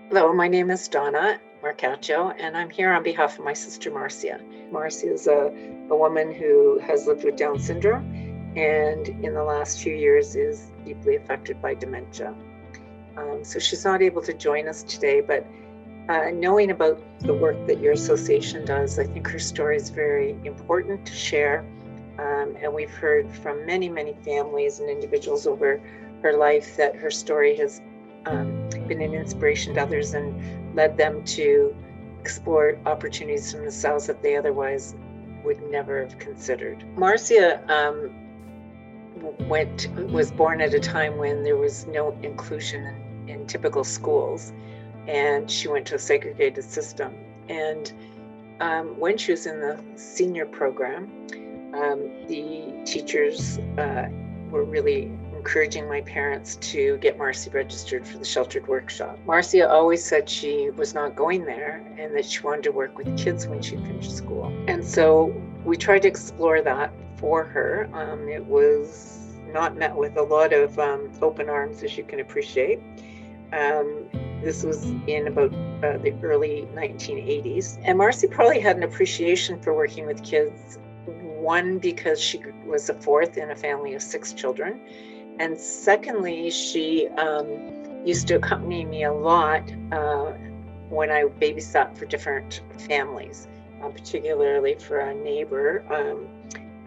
Hello, my name is Donna Marcaccio, and I'm here on behalf of my sister Marcia. Marcia is a woman who has lived with Down syndrome and in the last few years is deeply affected by dementia. So she's not able to join us today, but knowing about the work that your association does, I think her story is very important to share. And we've heard from many, many families and individuals over her life that her story has been an inspiration to others and led them to explore opportunities from the cells that they otherwise would never have considered. Marcia was born at a time when there was no inclusion in typical schools, and she went to a segregated system. And when she was in the senior program, the teachers were really encouraging my parents to get Marcia registered for the sheltered workshop. Marcia always said she was not going there and that she wanted to work with kids when she finished school. And so we tried to explore that for her. It was not met with a lot of open arms, as you can appreciate. This was in about the early 1980s. And Marcia probably had an appreciation for working with kids. One, because she was the fourth in a family of 6 children. And secondly, she used to accompany me a lot when I babysat for different families, particularly for a neighbor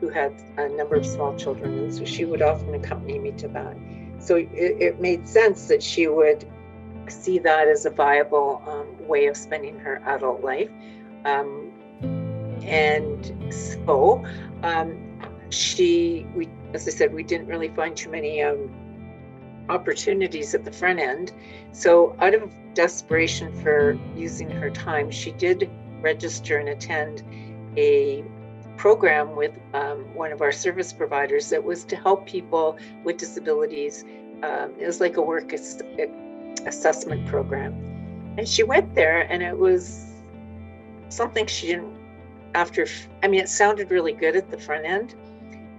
who had a number of small children. And so she would often accompany me to that. So it made sense that she would see that as a viable way of spending her adult life. And so as I said, we didn't really find too many opportunities at the front end. So out of desperation for using her time, she did register and attend a program with one of our service providers that was to help people with disabilities. It was like a work assessment program. And she went there, and it was something she didn't it sounded really good at the front end,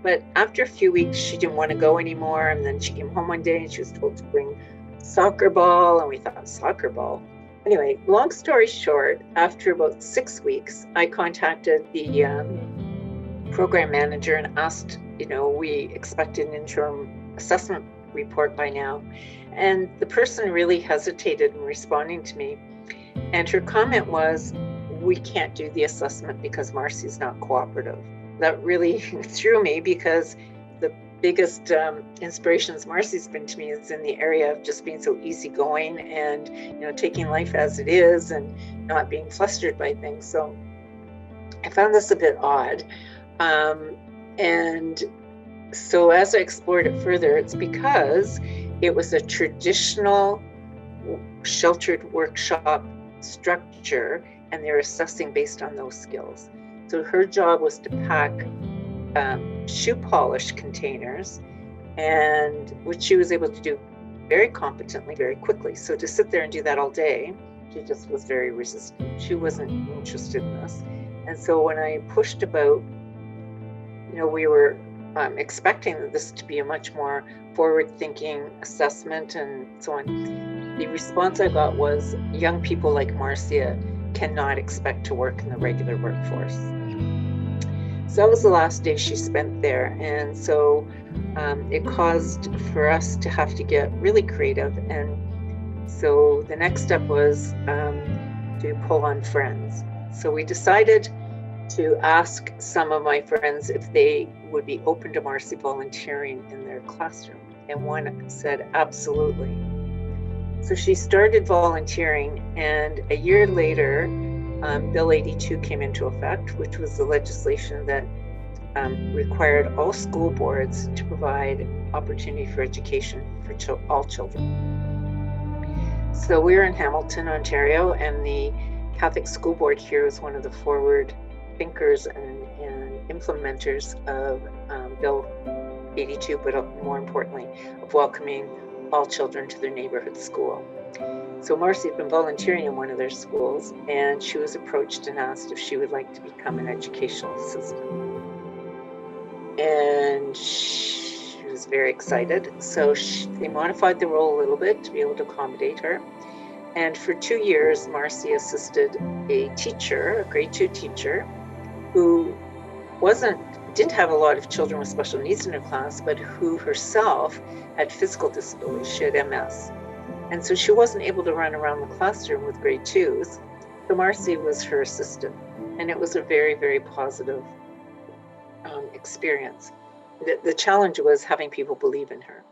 but after a few weeks, she didn't want to go anymore. And then she came home one day and she was told to bring soccer ball. And we thought, soccer ball? Anyway, long story short, after about 6 weeks, I contacted the program manager and asked, we expected an interim assessment report by now. And the person really hesitated in responding to me. And her comment was, we can't do the assessment because Marcia's not cooperative. That really threw me, because the biggest inspirations Marcia's been to me is in the area of just being so easygoing and, taking life as it is and not being flustered by things. So I found this a bit odd. And so as I explored it further, it's because it was a traditional sheltered workshop structure, and they're assessing based on those skills. So her job was to pack shoe polish containers, and which she was able to do very competently, very quickly. So to sit there and do that all day, she just was very resistant. She wasn't interested in this. And so when I pushed about, we were expecting this to be a much more forward-thinking assessment and so on. The response I got was, young people like Marcia cannot expect to work in the regular workforce. So that was the last day she spent there. And so it caused for us to have to get really creative. And so the next step was to pull on friends. So we decided to ask some of my friends if they would be open to Marcia volunteering in their classroom. And one said, absolutely. So she started volunteering, and a year later, Bill 82 came into effect, which was the legislation that required all school boards to provide opportunity for education for all children. So we're in Hamilton, Ontario, and the Catholic School Board here is one of the forward thinkers and implementers of Bill 82, but more importantly, of welcoming all children to their neighborhood school. So Marcia had been volunteering in one of their schools, and she was approached and asked if she would like to become an educational assistant. And she was very excited. So they modified the role a little bit to be able to accommodate her. And for 2 years, Marcia assisted a teacher, a grade 2 teacher, who didn't have a lot of children with special needs in her class, but who herself had physical disabilities. She had MS. And so she wasn't able to run around the classroom with grade 2s. So Marcia was her assistant. And it was a very, very positive experience. The challenge was having people believe in her.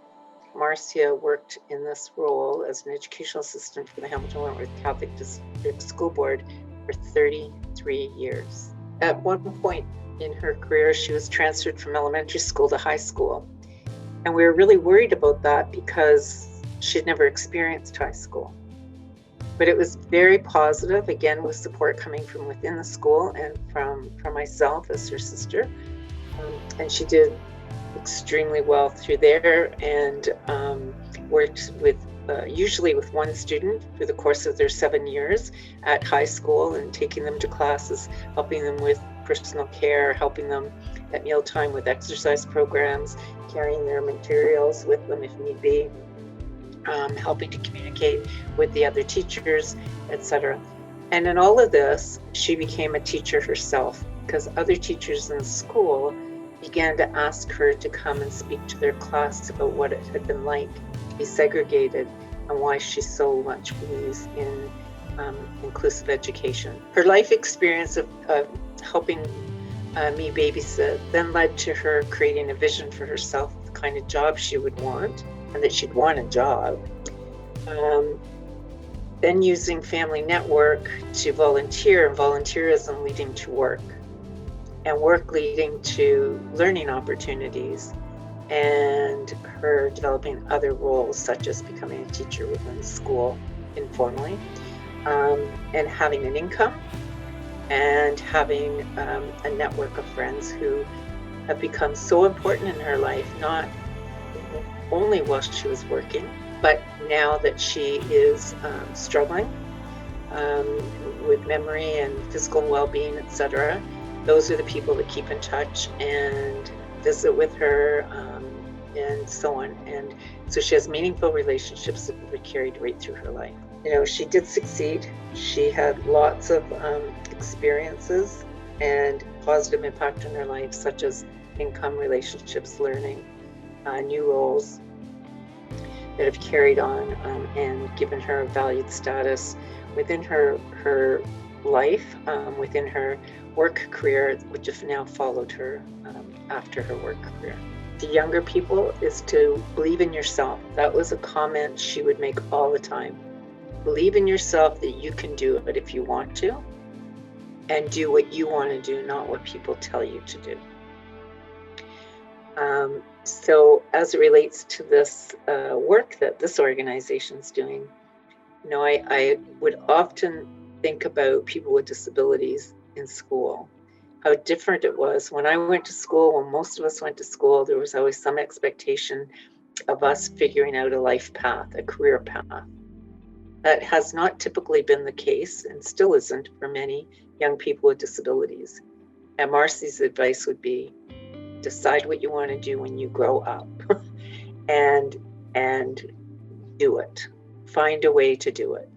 Marcia worked in this role as an educational assistant for the Hamilton Wentworth Catholic District School Board for 33 years. At one point in her career, she was transferred from elementary school to high school. And we were really worried about that because she'd never experienced high school. But it was very positive, again, with support coming from within the school and from myself as her sister. And she did extremely well through there, and worked with usually with one student through the course of their 7 years at high school, and taking them to classes, helping them with personal care, helping them at mealtime with exercise programs, carrying their materials with them if need be, helping to communicate with the other teachers, etc. And in all of this, she became a teacher herself, because other teachers in the school began to ask her to come and speak to their class about what it had been like to be segregated and why she so much believes in inclusive education. Her life experience of helping me babysit then led to her creating a vision for herself, the kind of job she would want, and that she'd want a job. Then using Family Network to volunteer, and volunteerism leading to work, and work leading to learning opportunities, and her developing other roles such as becoming a teacher within the school informally, and having an income, and having a network of friends who have become so important in her life, not only while she was working, but now that she is struggling with memory and physical well-being, etc. Those are the people that keep in touch and visit with her, and so on. And so she has meaningful relationships that were carried right through her life. You know, she did succeed. She had lots of experiences and positive impact in her life, such as income, relationships, learning, new roles that have carried on and given her a valued status within her life, within her work career, which have now followed her after her work career. The younger people is to believe in yourself. That was a comment she would make all the time. Believe in yourself that you can do it if you want to, and do what you want to do, not what people tell you to do. So as it relates to this work that this organization is doing, you know, I would often think about people with disabilities in school, how different it was. When I went to school, when most of us went to school, there was always some expectation of us figuring out a life path, a career path. That has not typically been the case, and still isn't for many young people with disabilities. And Marcy's advice would be, decide what you want to do when you grow up and do it. Find a way to do it.